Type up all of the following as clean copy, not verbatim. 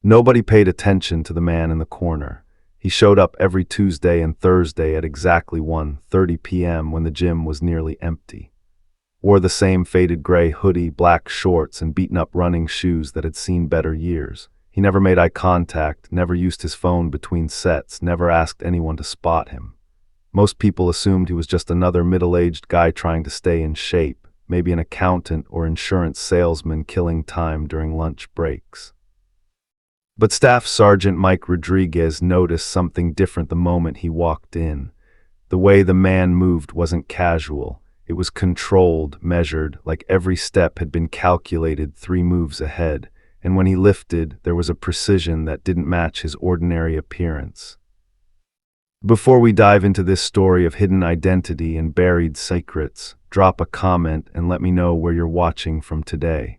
Nobody paid attention to the man in the corner. He showed up every Tuesday and Thursday at exactly 1:30 p.m. when the gym was nearly empty. Wore the same faded gray hoodie, black shorts, and beaten-up running shoes that had seen better years. He never made eye contact, never used his phone between sets, never asked anyone to spot him. Most people assumed he was just another middle-aged guy trying to stay in shape, maybe an accountant or insurance salesman killing time during lunch breaks. But Staff Sergeant Mike Rodriguez noticed something different the moment he walked in. The way the man moved wasn't casual. It was controlled, measured, like every step had been calculated 3 moves ahead, and when he lifted, there was a precision that didn't match his ordinary appearance. Before we dive into this story of hidden identity and buried secrets, drop a comment and let me know where you're watching from today.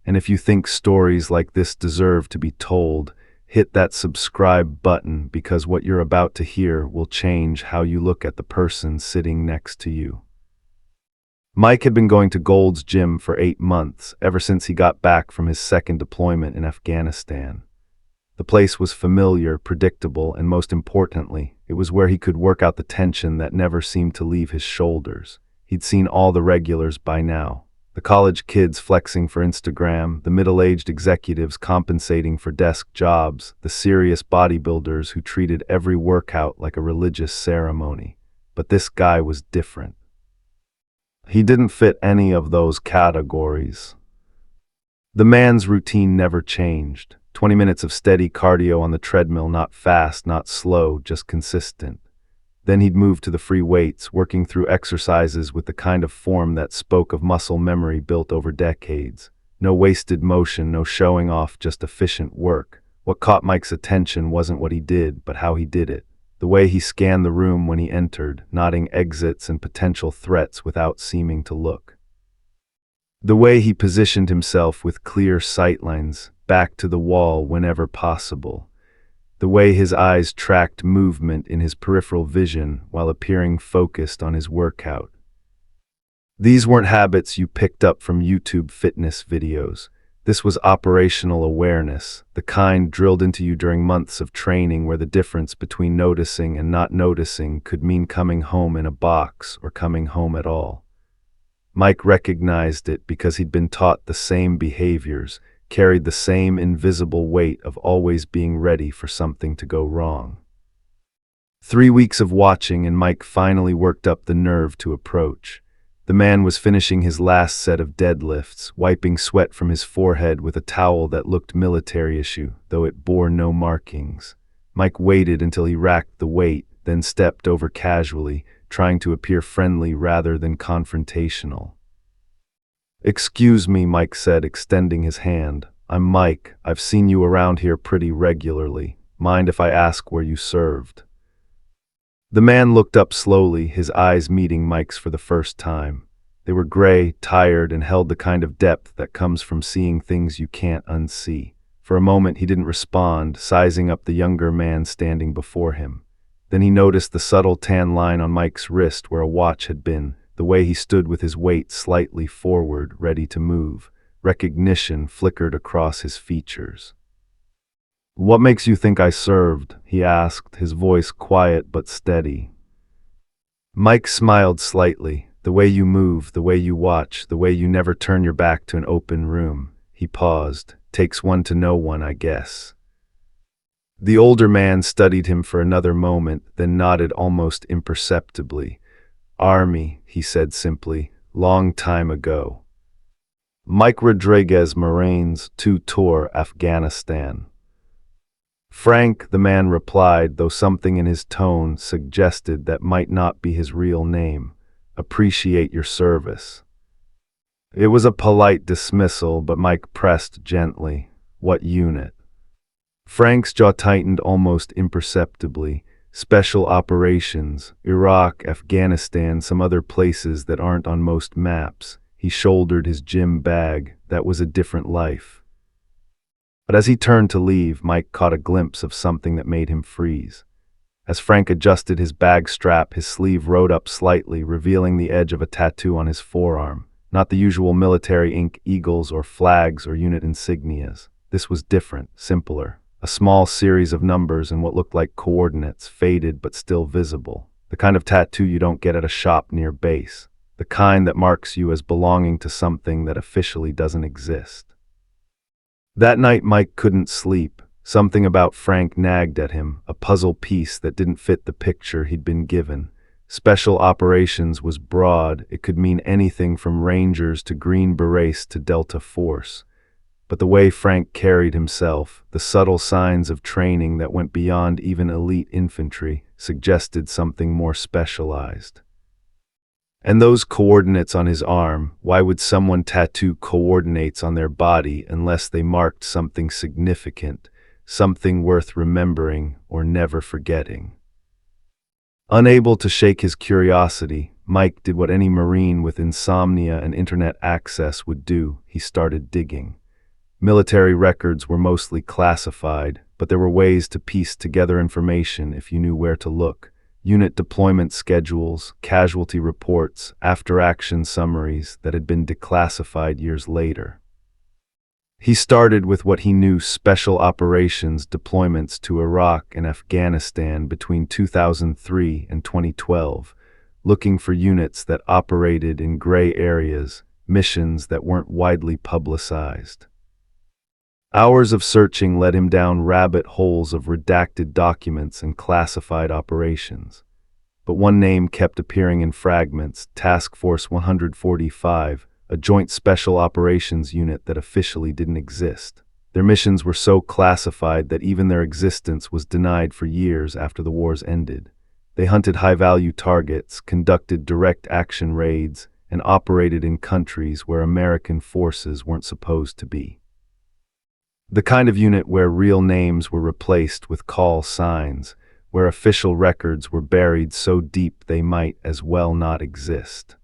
And if you think stories like this deserve to be told, hit that subscribe button because what you're about to hear will change how you look at the person sitting next to you. Mike had been going to Gold's Gym for 8 months, ever since he got back from his second deployment in Afghanistan. The place was familiar, predictable, and most importantly, it was where he could work out the tension that never seemed to leave his shoulders. He'd seen all the regulars by now. The college kids flexing for Instagram, the middle-aged executives compensating for desk jobs, the serious bodybuilders who treated every workout like a religious ceremony. But this guy was different. He didn't fit any of those categories. The man's routine never changed. 20 minutes of steady cardio on the treadmill, not fast, not slow, just consistent. Then he'd move to the free weights, working through exercises with the kind of form that spoke of muscle memory built over decades. No wasted motion, no showing off, just efficient work. What caught Mike's attention wasn't what he did, but how he did it. The way he scanned the room when he entered, noting exits and potential threats without seeming to look. The way he positioned himself with clear sightlines, back to the wall whenever possible. The way his eyes tracked movement in his peripheral vision while appearing focused on his workout. These weren't habits you picked up from YouTube fitness videos. This was operational awareness, the kind drilled into you during months of training where the difference between noticing and not noticing could mean coming home in a box or coming home at all. Mike recognized it because he'd been taught the same behaviors, carried the same invisible weight of always being ready for something to go wrong. 3 weeks of watching and Mike finally worked up the nerve to approach. The man was finishing his last set of deadlifts, wiping sweat from his forehead with a towel that looked military-issue, though it bore no markings. Mike waited until he racked the weight, then stepped over casually, trying to appear friendly rather than confrontational. "Excuse me," Mike said, extending his hand. "I'm Mike. I've seen you around here pretty regularly. Mind if I ask where you served?" The man looked up slowly, his eyes meeting Mike's for the first time. They were gray, tired, and held the kind of depth that comes from seeing things you can't unsee. For a moment he didn't respond, sizing up the younger man standing before him. Then he noticed the subtle tan line on Mike's wrist where a watch had been, the way he stood with his weight slightly forward, ready to move. Recognition flickered across his features. "What makes you think I served?" he asked, his voice quiet but steady. Mike smiled slightly. "The way you move, the way you watch, the way you never turn your back to an open room." He paused. "Takes one to know one, I guess." The older man studied him for another moment, then nodded almost imperceptibly. "Army," he said simply. "Long time ago." "Mike Rodriguez, Marines, 2 Tour, Afghanistan." "Frank," the man replied, though something in his tone suggested that might not be his real name. "Appreciate your service." It was a polite dismissal, but Mike pressed gently. "What unit?" Frank's jaw tightened almost imperceptibly. "Special operations, Iraq, Afghanistan, some other places that aren't on most maps." He shouldered his gym bag. That was a different life. But as he turned to leave, Mike caught a glimpse of something that made him freeze. As Frank adjusted his bag strap, his sleeve rode up slightly, revealing the edge of a tattoo on his forearm. Not the usual military ink, eagles or flags or unit insignias. This was different, simpler. A small series of numbers and what looked like coordinates, faded but still visible. The kind of tattoo you don't get at a shop near base. The kind that marks you as belonging to something that officially doesn't exist. That night Mike couldn't sleep. Something about Frank nagged at him, a puzzle piece that didn't fit the picture he'd been given. Special operations was broad. It could mean anything from Rangers to Green Berets to Delta Force. But the way Frank carried himself, the subtle signs of training that went beyond even elite infantry, suggested something more specialized. And those coordinates on his arm, why would someone tattoo coordinates on their body unless they marked something significant, something worth remembering or never forgetting? Unable to shake his curiosity, Mike did what any Marine with insomnia and internet access would do. He started digging. Military records were mostly classified, but there were ways to piece together information if you knew where to look. Unit deployment schedules, casualty reports, after-action summaries that had been declassified years later. He started with what he knew: special operations deployments to Iraq and Afghanistan between 2003 and 2012, looking for units that operated in gray areas, missions that weren't widely publicized. Hours of searching led him down rabbit holes of redacted documents and classified operations. But one name kept appearing in fragments: Task Force 145, a joint special operations unit that officially didn't exist. Their missions were so classified that even their existence was denied for years after the wars ended. They hunted high-value targets, conducted direct action raids, and operated in countries where American forces weren't supposed to be. The kind of unit where real names were replaced with call signs, where official records were buried so deep they might as well not exist.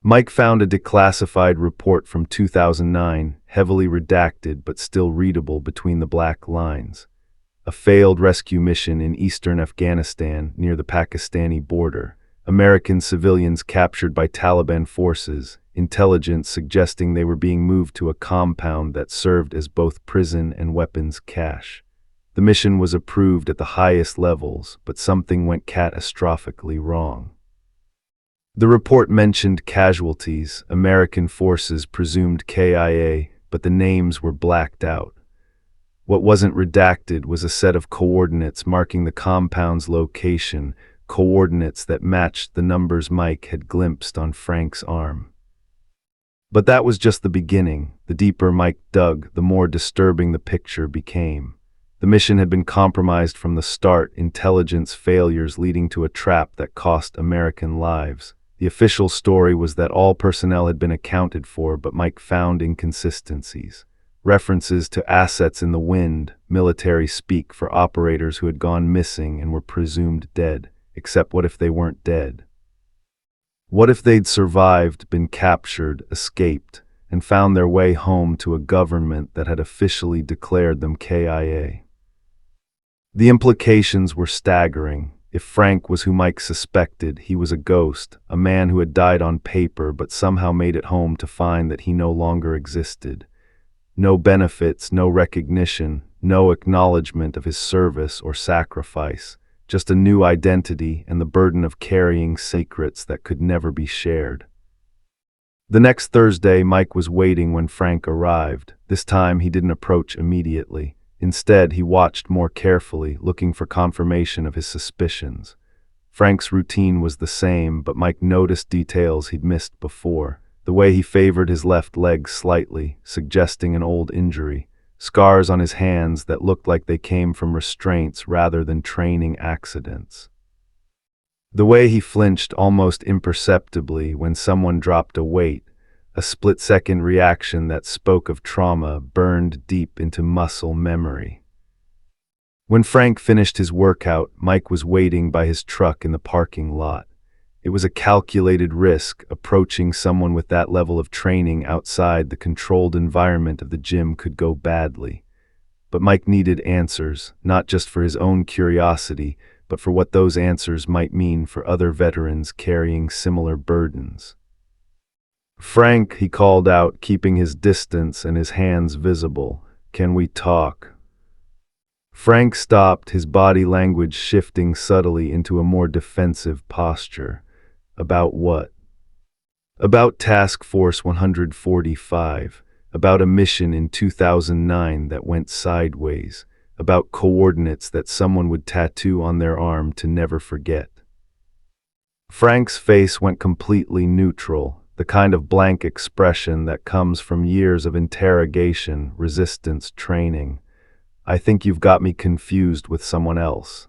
Mike found a declassified report from 2009, heavily redacted but still readable between the black lines. A failed rescue mission in eastern Afghanistan near the Pakistani border. American civilians captured by Taliban forces, intelligence suggesting they were being moved to a compound that served as both prison and weapons cache. The mission was approved at the highest levels, but something went catastrophically wrong. The report mentioned casualties, American forces presumed KIA, but the names were blacked out. What wasn't redacted was a set of coordinates marking the compound's location, coordinates that matched the numbers Mike had glimpsed on Frank's arm. But that was just the beginning. The deeper Mike dug, the more disturbing the picture became. The mission had been compromised from the start, intelligence failures leading to a trap that cost American lives. The official story was that all personnel had been accounted for, but Mike found inconsistencies. References to assets in the wind, military speak for operators who had gone missing and were presumed dead. Except what if they weren't dead? What if they'd survived, been captured, escaped, and found their way home to a government that had officially declared them KIA? The implications were staggering. If Frank was who Mike suspected, he was a ghost, a man who had died on paper but somehow made it home to find that he no longer existed. No benefits, no recognition, no acknowledgement of his service or sacrifice. Just a new identity and the burden of carrying secrets that could never be shared. The next Thursday, Mike was waiting when Frank arrived. This time, he didn't approach immediately. Instead, he watched more carefully, looking for confirmation of his suspicions. Frank's routine was the same, but Mike noticed details he'd missed before. The way he favored his left leg slightly, suggesting an old injury. Scars on his hands that looked like they came from restraints rather than training accidents. The way he flinched almost imperceptibly when someone dropped a weight, a split-second reaction that spoke of trauma burned deep into muscle memory. When Frank finished his workout, Mike was waiting by his truck in the parking lot. It was a calculated risk. Approaching someone with that level of training outside the controlled environment of the gym could go badly. But Mike needed answers, not just for his own curiosity, but for what those answers might mean for other veterans carrying similar burdens. "Frank," he called out, keeping his distance and his hands visible. Can we talk? Frank stopped, his body language shifting subtly into a more defensive posture. About what? About Task Force 145, about a mission in 2009 that went sideways, about coordinates that someone would tattoo on their arm to never forget. Frank's face went completely neutral, the kind of blank expression that comes from years of interrogation, resistance training. I think you've got me confused with someone else.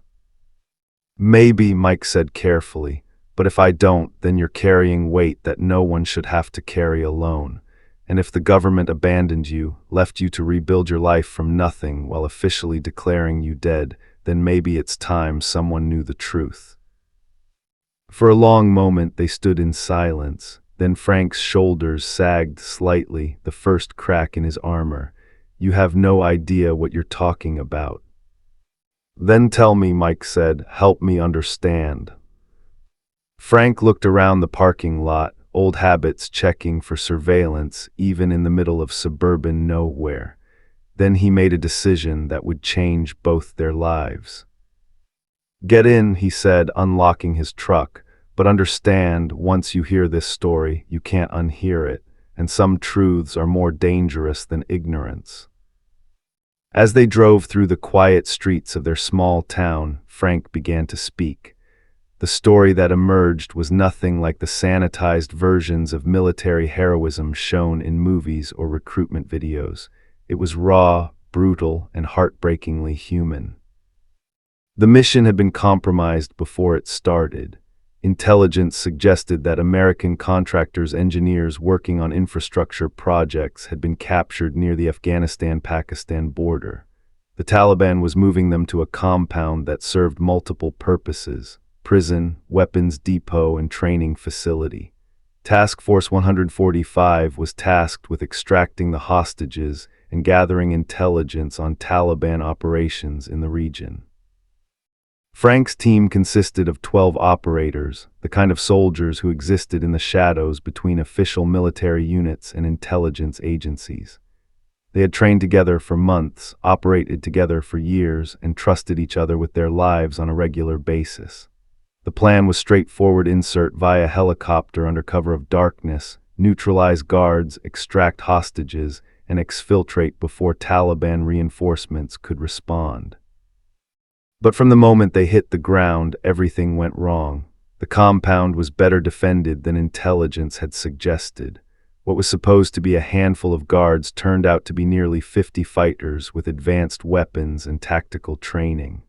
Maybe, Mike said carefully, but if I don't, then you're carrying weight that no one should have to carry alone. And if the government abandoned you, left you to rebuild your life from nothing while officially declaring you dead, then maybe it's time someone knew the truth. For a long moment they stood in silence, then Frank's shoulders sagged slightly, the first crack in his armor. You have no idea what you're talking about. Then tell me, Mike said, help me understand. Frank looked around the parking lot, old habits checking for surveillance, even in the middle of suburban nowhere. Then he made a decision that would change both their lives. Get in, he said, unlocking his truck, but understand, once you hear this story, you can't unhear it, and some truths are more dangerous than ignorance. As they drove through the quiet streets of their small town, Frank began to speak. The story that emerged was nothing like the sanitized versions of military heroism shown in movies or recruitment videos. It was raw, brutal, and heartbreakingly human. The mission had been compromised before it started. Intelligence suggested that American contractors' engineers working on infrastructure projects had been captured near the Afghanistan-Pakistan border. The Taliban was moving them to a compound that served multiple purposes: prison, weapons depot, and training facility. Task Force 145 was tasked with extracting the hostages and gathering intelligence on Taliban operations in the region. Frank's team consisted of 12 operators, the kind of soldiers who existed in the shadows between official military units and intelligence agencies. They had trained together for months, operated together for years, and trusted each other with their lives on a regular basis. The plan was straightforward: insert via helicopter under cover of darkness, neutralize guards, extract hostages, and exfiltrate before Taliban reinforcements could respond. But from the moment they hit the ground, everything went wrong. The compound was better defended than intelligence had suggested. What was supposed to be a handful of guards turned out to be nearly 50 fighters with advanced weapons and tactical training.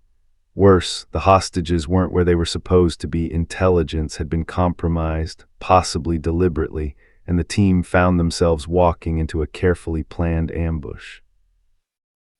Worse, the hostages weren't where they were supposed to be. Intelligence had been compromised, possibly deliberately, and the team found themselves walking into a carefully planned ambush.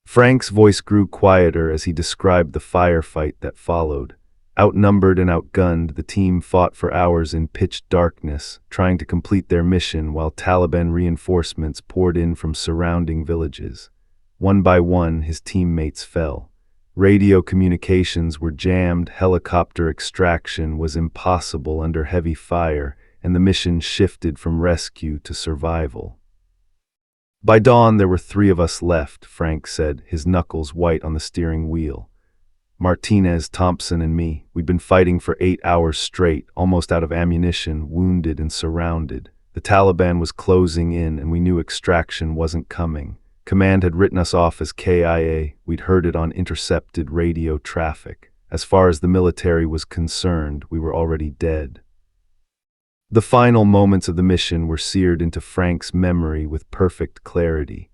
Frank's voice grew quieter as he described the firefight that followed. Outnumbered and outgunned, the team fought for hours in pitch darkness, trying to complete their mission while Taliban reinforcements poured in from surrounding villages. One by one, his teammates fell. Radio communications were jammed, helicopter extraction was impossible under heavy fire, and the mission shifted from rescue to survival. By dawn, there were 3 of us left, Frank said, his knuckles white on the steering wheel. Martinez, Thompson, and me. We'd been fighting for 8 hours straight, almost out of ammunition, wounded and surrounded. The Taliban was closing in, and we knew extraction wasn't coming. Command had written us off as KIA. We'd heard it on intercepted radio traffic. As far as the military was concerned, we were already dead. The final moments of the mission were seared into Frank's memory with perfect clarity.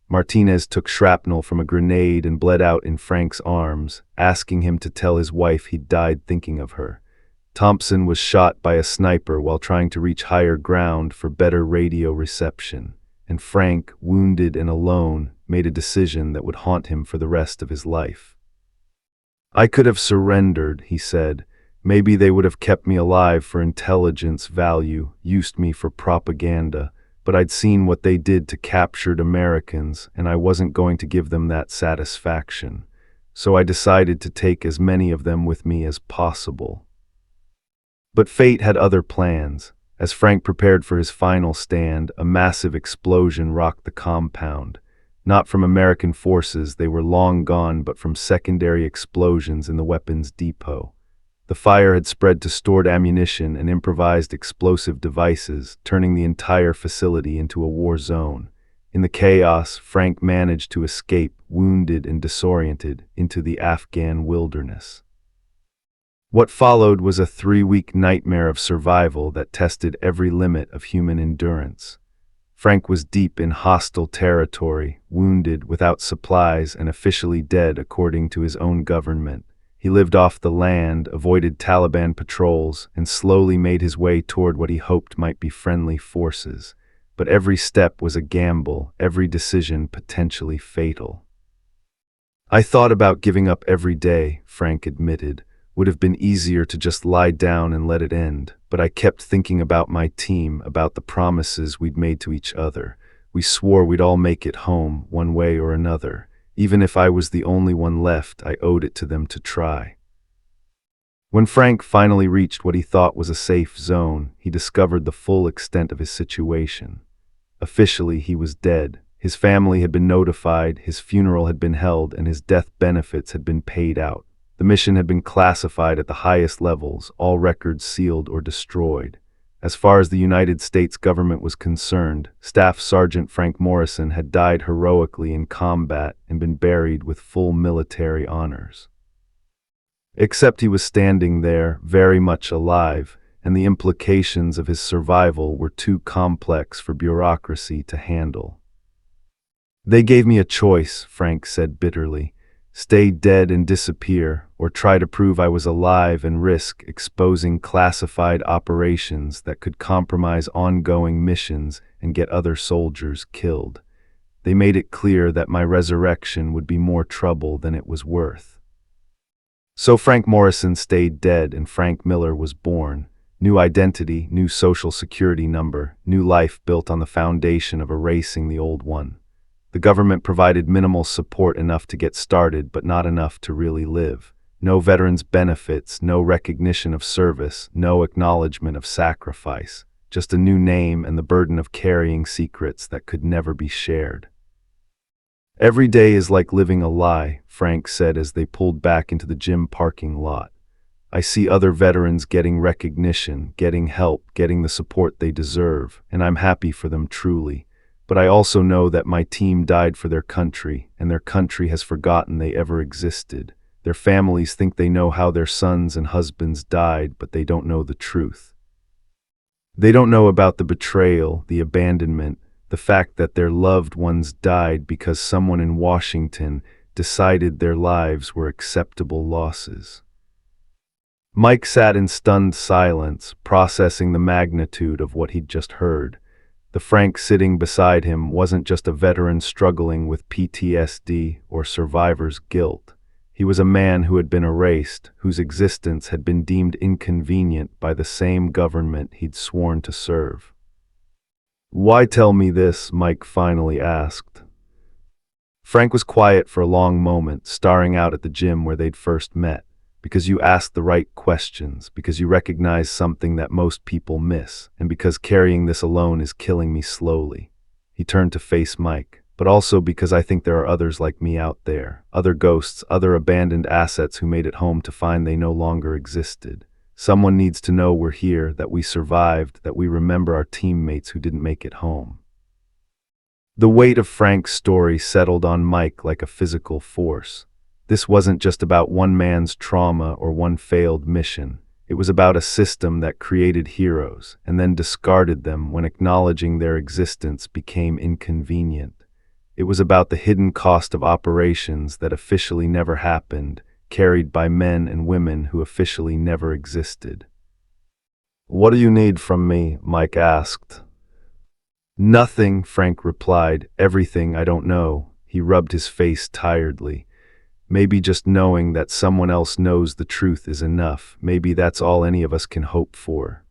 Martinez took shrapnel from a grenade and bled out in Frank's arms, asking him to tell his wife he'd died thinking of her. Thompson was shot by a sniper while trying to reach higher ground for better radio reception, and Frank, wounded and alone, made a decision that would haunt him for the rest of his life. I could have surrendered, he said. Maybe they would have kept me alive for intelligence value, used me for propaganda, but I'd seen what they did to captured Americans, and I wasn't going to give them that satisfaction. So I decided to take as many of them with me as possible. But fate had other plans. As Frank prepared for his final stand, a massive explosion rocked the compound. Not from American forces, they were long gone, but from secondary explosions in the weapons depot. The fire had spread to stored ammunition and improvised explosive devices, turning the entire facility into a war zone. In the chaos, Frank managed to escape, wounded and disoriented, into the Afghan wilderness. What followed was a 3-week nightmare of survival that tested every limit of human endurance. Frank was deep in hostile territory, wounded, without supplies, and officially dead according to his own government. He lived off the land, avoided Taliban patrols, and slowly made his way toward what he hoped might be friendly forces. But every step was a gamble, every decision potentially fatal. "I thought about giving up every day," Frank admitted. "Would have been easier to just lie down and let it end. But I kept thinking about my team, about the promises we'd made to each other. We swore we'd all make it home, one way or another. Even if I was the only one left, I owed it to them to try." When Frank finally reached what he thought was a safe zone, he discovered the full extent of his situation. Officially, he was dead. His family had been notified, his funeral had been held, and his death benefits had been paid out. The mission had been classified at the highest levels, all records sealed or destroyed. As far as the United States government was concerned, Staff Sergeant Frank Morrison had died heroically in combat and been buried with full military honors. Except he was standing there, very much alive, and the implications of his survival were too complex for bureaucracy to handle. "They gave me a choice," Frank said bitterly. "Stay dead and disappear, or try to prove I was alive and risk exposing classified operations that could compromise ongoing missions and get other soldiers killed. They made it clear that my resurrection would be more trouble than it was worth." So Frank Morrison stayed dead and Frank Miller was born. New identity, new social security number, new life built on the foundation of erasing the old one. The government provided minimal support, enough to get started, but not enough to really live. No veterans' benefits, no recognition of service, no acknowledgement of sacrifice. Just a new name and the burden of carrying secrets that could never be shared. "Every day is like living a lie," Frank said as they pulled back into the gym parking lot. "I see other veterans getting recognition, getting help, getting the support they deserve, and I'm happy for them truly. But I also know that my team died for their country, and their country has forgotten they ever existed. Their families think they know how their sons and husbands died, but they don't know the truth. They don't know about the betrayal, the abandonment, the fact that their loved ones died because someone in Washington decided their lives were acceptable losses." Mike sat in stunned silence, processing the magnitude of what he'd just heard. The Frank sitting beside him wasn't just a veteran struggling with PTSD or survivor's guilt. He was a man who had been erased, whose existence had been deemed inconvenient by the same government he'd sworn to serve. "Why tell me this?" Mike finally asked. Frank was quiet for a long moment, staring out at the gym where they'd first met. "Because you asked the right questions, because you recognize something that most people miss, and because carrying this alone is killing me slowly." He turned to face Mike. "But also because I think there are others like me out there, other ghosts, other abandoned assets who made it home to find they no longer existed. Someone needs to know we're here, that we survived, that we remember our teammates who didn't make it home." The weight of Frank's story settled on Mike like a physical force. This wasn't just about one man's trauma or one failed mission. It was about a system that created heroes and then discarded them when acknowledging their existence became inconvenient. It was about the hidden cost of operations that officially never happened, carried by men and women who officially never existed. "What do you need from me?" Mike asked. "Nothing," Frank replied. "Everything I don't know." He rubbed his face tiredly. "Maybe just knowing that someone else knows the truth is enough. Maybe that's all any of us can hope for."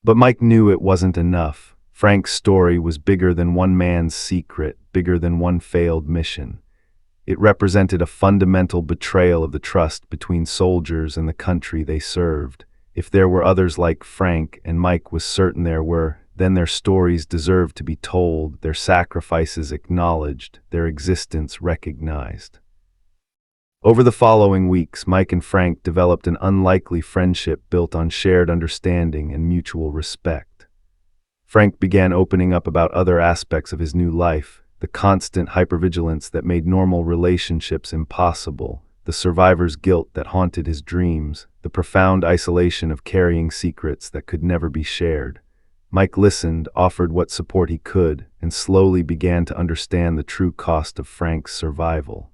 But Mike knew it wasn't enough. Frank's story was bigger than one man's secret, bigger than one failed mission. It represented a fundamental betrayal of the trust between soldiers and the country they served. If there were others like Frank, and Mike was certain there were, then their stories deserved to be told, their sacrifices acknowledged, their existence recognized. Over the following weeks, Mike and Frank developed an unlikely friendship built on shared understanding and mutual respect. Frank began opening up about other aspects of his new life, the constant hypervigilance that made normal relationships impossible, the survivor's guilt that haunted his dreams, the profound isolation of carrying secrets that could never be shared. Mike listened, offered what support he could, and slowly began to understand the true cost of Frank's survival.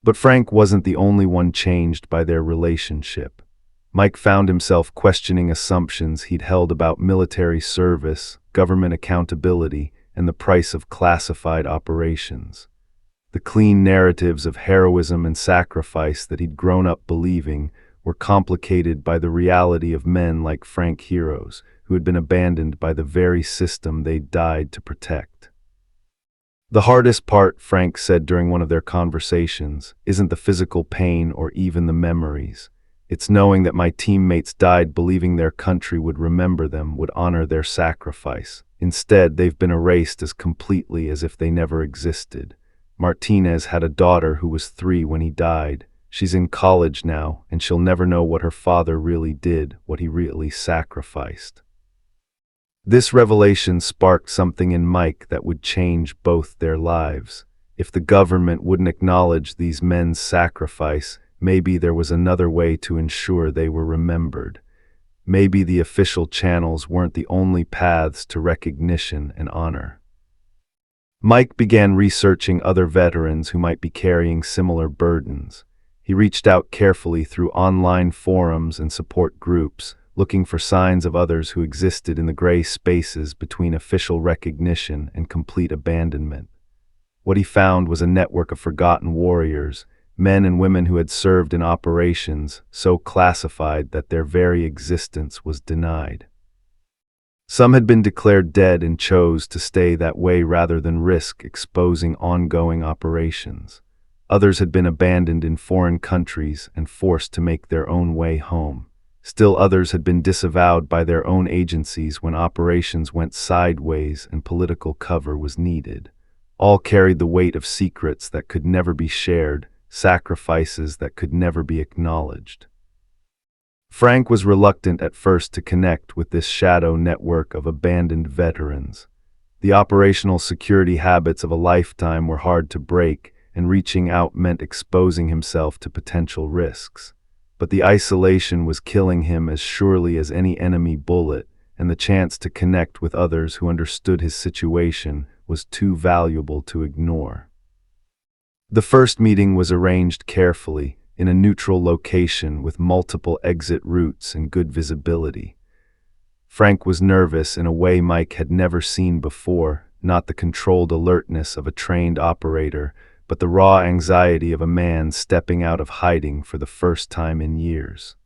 But Frank wasn't the only one changed by their relationship. Mike found himself questioning assumptions he'd held about military service, government accountability, and the price of classified operations. The clean narratives of heroism and sacrifice that he'd grown up believing were complicated by the reality of men like Frank heroes, who had been abandoned by the very system they'd died to protect. The hardest part, Frank said during one of their conversations, isn't the physical pain or even the memories. It's knowing that my teammates died believing their country would remember them, would honor their sacrifice. Instead, they've been erased as completely as if they never existed. Martinez had a daughter who was 3 when he died. She's in college now, and she'll never know what her father really did, what he really sacrificed. This revelation sparked something in Mike that would change both their lives. If the government wouldn't acknowledge these men's sacrifice, maybe there was another way to ensure they were remembered. Maybe the official channels weren't the only paths to recognition and honor. Mike began researching other veterans who might be carrying similar burdens. He reached out carefully through online forums and support groups, looking for signs of others who existed in the gray spaces between official recognition and complete abandonment. What he found was a network of forgotten warriors, men and women who had served in operations so classified that their very existence was denied. Some had been declared dead and chose to stay that way rather than risk exposing ongoing operations. Others had been abandoned in foreign countries and forced to make their own way home. Still others had been disavowed by their own agencies when operations went sideways and political cover was needed. All carried the weight of secrets that could never be shared, sacrifices that could never be acknowledged. Frank was reluctant at first to connect with this shadow network of abandoned veterans. The operational security habits of a lifetime were hard to break, and reaching out meant exposing himself to potential risks. But the isolation was killing him as surely as any enemy bullet, and the chance to connect with others who understood his situation was too valuable to ignore. The first meeting was arranged carefully, in a neutral location with multiple exit routes and good visibility. Frank was nervous in a way Mike had never seen before, not the controlled alertness of a trained operator, but the raw anxiety of a man stepping out of hiding for the first time in years.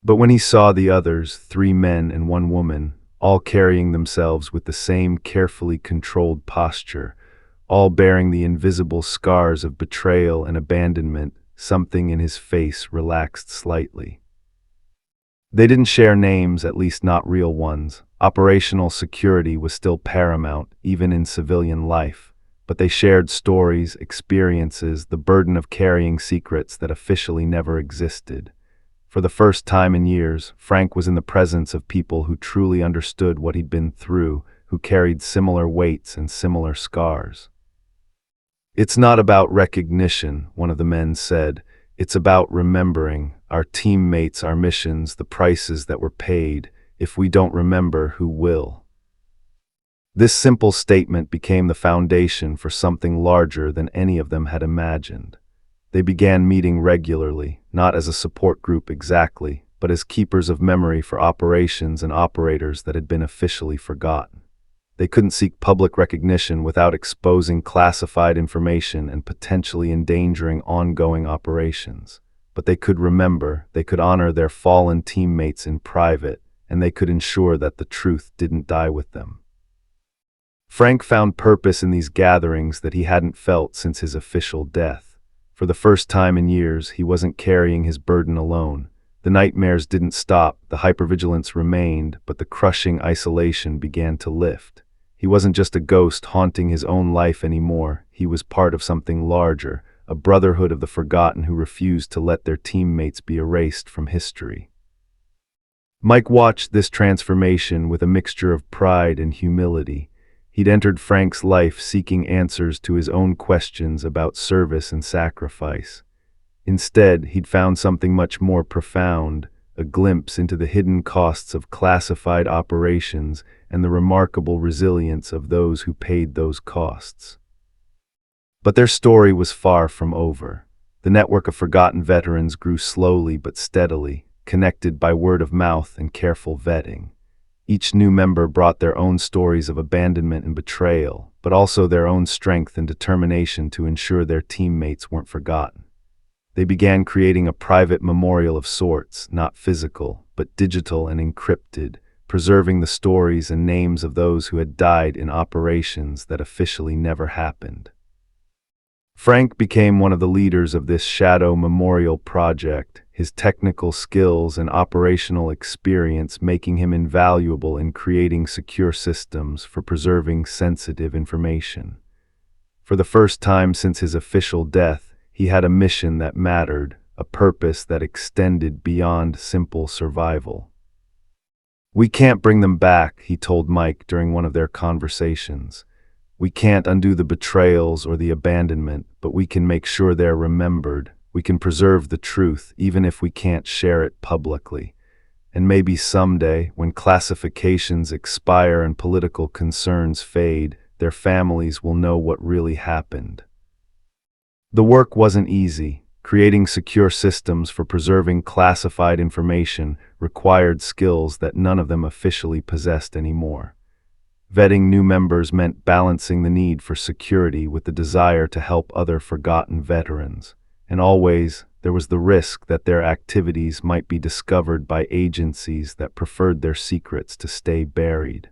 But when he saw the others, 3 men and 1 woman, all carrying themselves with the same carefully controlled posture, all bearing the invisible scars of betrayal and abandonment, something in his face relaxed slightly. They didn't share names, at least not real ones. Operational security was still paramount, even in civilian life. But they shared stories, experiences, the burden of carrying secrets that officially never existed. For the first time in years, Frank was in the presence of people who truly understood what he'd been through, who carried similar weights and similar scars. "It's not about recognition," one of the men said. "It's about remembering our teammates, our missions, the prices that were paid. If we don't remember, who will?" This simple statement became the foundation for something larger than any of them had imagined. They began meeting regularly, not as a support group exactly, but as keepers of memory for operations and operators that had been officially forgotten. They couldn't seek public recognition without exposing classified information and potentially endangering ongoing operations. But they could remember, they could honor their fallen teammates in private, and they could ensure that the truth didn't die with them. Frank found purpose in these gatherings that he hadn't felt since his official death. For the first time in years, he wasn't carrying his burden alone. The nightmares didn't stop, the hypervigilance remained, but the crushing isolation began to lift. He wasn't just a ghost haunting his own life anymore. He was part of something larger, a brotherhood of the forgotten who refused to let their teammates be erased from history. Mike watched this transformation with a mixture of pride and humility. He'd entered Frank's life seeking answers to his own questions about service and sacrifice. Instead, he'd found something much more profound, a glimpse into the hidden costs of classified operations and the remarkable resilience of those who paid those costs. But their story was far from over. The network of forgotten veterans grew slowly but steadily, connected by word of mouth and careful vetting. Each new member brought their own stories of abandonment and betrayal, but also their own strength and determination to ensure their teammates weren't forgotten. They began creating a private memorial of sorts, not physical, but digital and encrypted, preserving the stories and names of those who had died in operations that officially never happened. Frank became one of the leaders of this shadow memorial project, his technical skills and operational experience making him invaluable in creating secure systems for preserving sensitive information. For the first time since his official death, he had a mission that mattered, a purpose that extended beyond simple survival. "We can't bring them back," he told Mike during one of their conversations. "We can't undo the betrayals or the abandonment, but we can make sure they're remembered. We can preserve the truth, even if we can't share it publicly. And maybe someday, when classifications expire and political concerns fade, their families will know what really happened." The work wasn't easy. Creating secure systems for preserving classified information required skills that none of them officially possessed anymore. Vetting new members meant balancing the need for security with the desire to help other forgotten veterans. And always, there was the risk that their activities might be discovered by agencies that preferred their secrets to stay buried.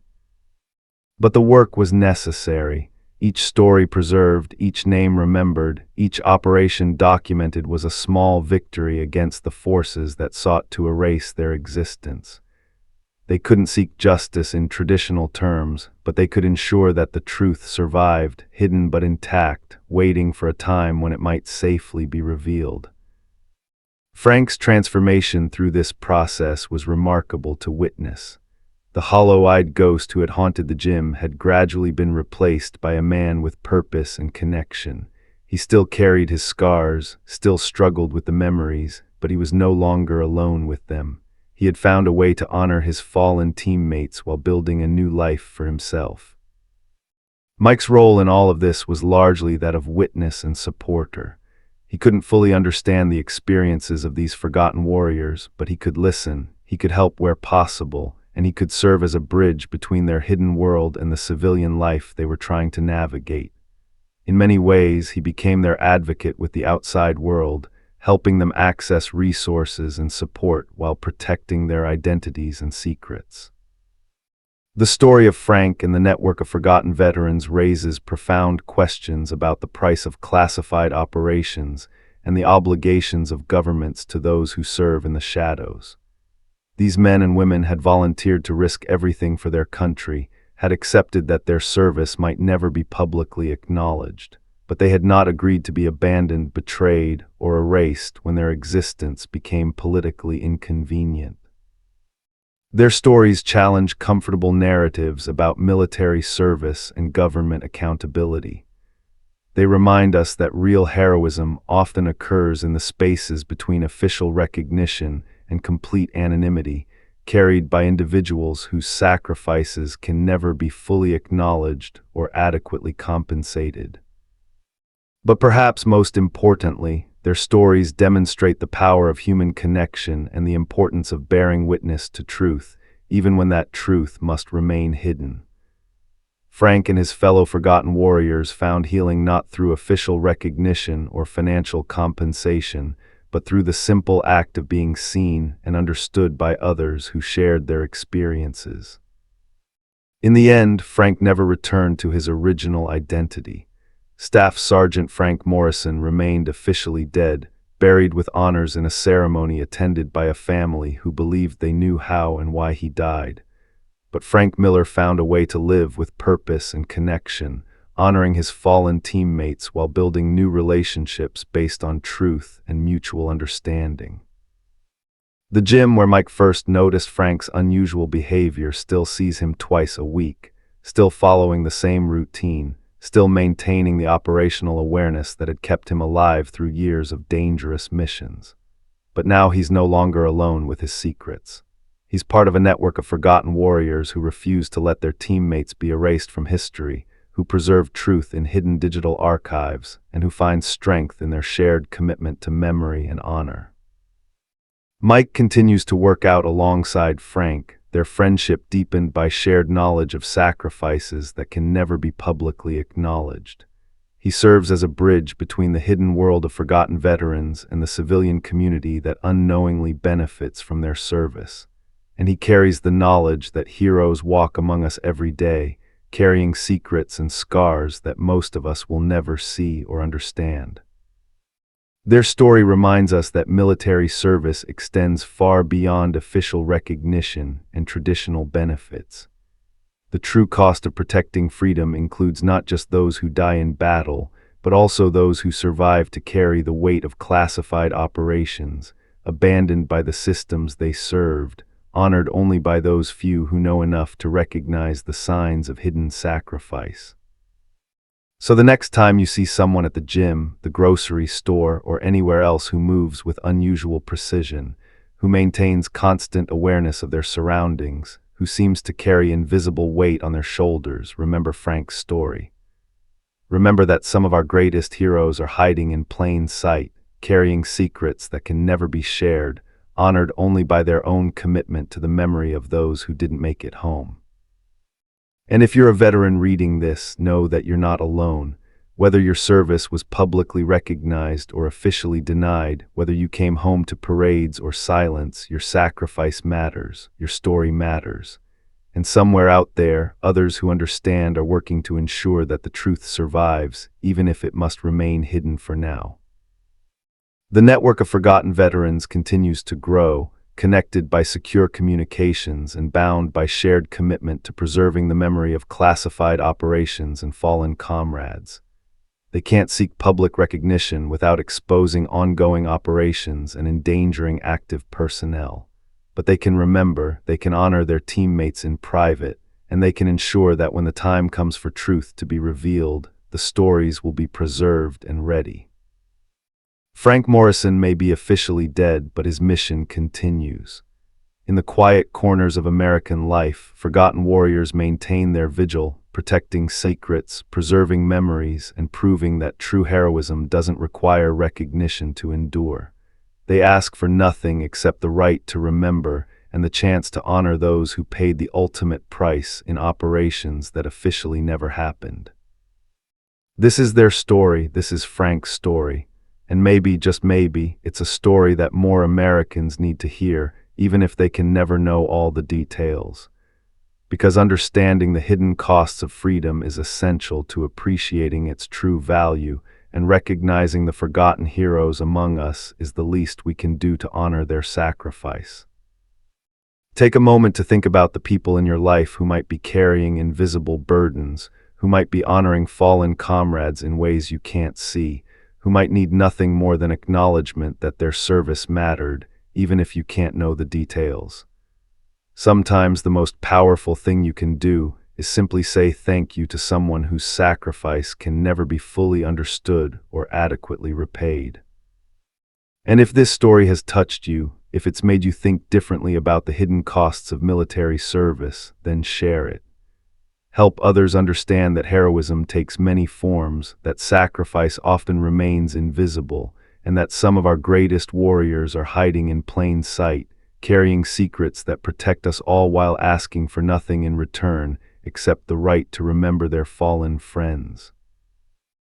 But the work was necessary. Each story preserved, each name remembered, each operation documented was a small victory against the forces that sought to erase their existence. They couldn't seek justice in traditional terms, but they could ensure that the truth survived, hidden but intact, waiting for a time when it might safely be revealed. Frank's transformation through this process was remarkable to witness. The hollow-eyed ghost who had haunted the gym had gradually been replaced by a man with purpose and connection. He still carried his scars, still struggled with the memories, but he was no longer alone with them. He had found a way to honor his fallen teammates while building a new life for himself. Mike's role in all of this was largely that of witness and supporter. He couldn't fully understand the experiences of these forgotten warriors, but he could listen, he could help where possible, and he could serve as a bridge between their hidden world and the civilian life they were trying to navigate. In many ways, he became their advocate with the outside world, helping them access resources and support while protecting their identities and secrets. The story of Frank and the network of forgotten veterans raises profound questions about the price of classified operations and the obligations of governments to those who serve in the shadows. These men and women had volunteered to risk everything for their country, had accepted that their service might never be publicly acknowledged, but they had not agreed to be abandoned, betrayed, or erased when their existence became politically inconvenient. Their stories challenge comfortable narratives about military service and government accountability. They remind us that real heroism often occurs in the spaces between official recognition and complete anonymity, carried by individuals whose sacrifices can never be fully acknowledged or adequately compensated. But perhaps most importantly, their stories demonstrate the power of human connection and the importance of bearing witness to truth, even when that truth must remain hidden. Frank and his fellow forgotten warriors found healing not through official recognition or financial compensation, but through the simple act of being seen and understood by others who shared their experiences. In the end, Frank never returned to his original identity. Staff Sergeant Frank Morrison remained officially dead, buried with honors in a ceremony attended by a family who believed they knew how and why he died. But Frank Miller found a way to live with purpose and connection, honoring his fallen teammates while building new relationships based on truth and mutual understanding. The gym where Mike first noticed Frank's unusual behavior still sees him twice a week, still following the same routine, still maintaining the operational awareness that had kept him alive through years of dangerous missions. But now he's no longer alone with his secrets. He's part of a network of forgotten warriors who refuse to let their teammates be erased from history, who preserve truth in hidden digital archives, and who find strength in their shared commitment to memory and honor. Mike continues to work out alongside Frank, their friendship deepened by shared knowledge of sacrifices that can never be publicly acknowledged. He serves as a bridge between the hidden world of forgotten veterans and the civilian community that unknowingly benefits from their service. And he carries the knowledge that heroes walk among us every day, carrying secrets and scars that most of us will never see or understand. Their story reminds us that military service extends far beyond official recognition and traditional benefits. The true cost of protecting freedom includes not just those who die in battle, but also those who survive to carry the weight of classified operations, abandoned by the systems they served, honored only by those few who know enough to recognize the signs of hidden sacrifice. So the next time you see someone at the gym, the grocery store, or anywhere else who moves with unusual precision, who maintains constant awareness of their surroundings, who seems to carry invisible weight on their shoulders, remember Frank's story. Remember that some of our greatest heroes are hiding in plain sight, carrying secrets that can never be shared, honored only by their own commitment to the memory of those who didn't make it home. And if you're a veteran reading this, know that you're not alone. Whether your service was publicly recognized or officially denied, whether you came home to parades or silence, your sacrifice matters, your story matters. And somewhere out there, others who understand are working to ensure that the truth survives, even if it must remain hidden for now. The network of forgotten veterans continues to grow, connected by secure communications and bound by shared commitment to preserving the memory of classified operations and fallen comrades. They can't seek public recognition without exposing ongoing operations and endangering active personnel. But they can remember, they can honor their teammates in private, and they can ensure that when the time comes for truth to be revealed, the stories will be preserved and ready. Frank Morrison may be officially dead, but his mission continues. In the quiet corners of American life, forgotten warriors maintain their vigil, protecting secrets, preserving memories, and proving that true heroism doesn't require recognition to endure. They ask for nothing except the right to remember and the chance to honor those who paid the ultimate price in operations that officially never happened. This is their story, this is Frank's story. And maybe, just maybe, it's a story that more Americans need to hear, even if they can never know all the details. Because understanding the hidden costs of freedom is essential to appreciating its true value, and recognizing the forgotten heroes among us is the least we can do to honor their sacrifice. Take a moment to think about the people in your life who might be carrying invisible burdens, who might be honoring fallen comrades in ways you can't see, who might need nothing more than acknowledgement that their service mattered, even if you can't know the details. Sometimes the most powerful thing you can do is simply say thank you to someone whose sacrifice can never be fully understood or adequately repaid. And if this story has touched you, if it's made you think differently about the hidden costs of military service, then share it. Help others understand that heroism takes many forms, that sacrifice often remains invisible, and that some of our greatest warriors are hiding in plain sight, carrying secrets that protect us all while asking for nothing in return except the right to remember their fallen friends.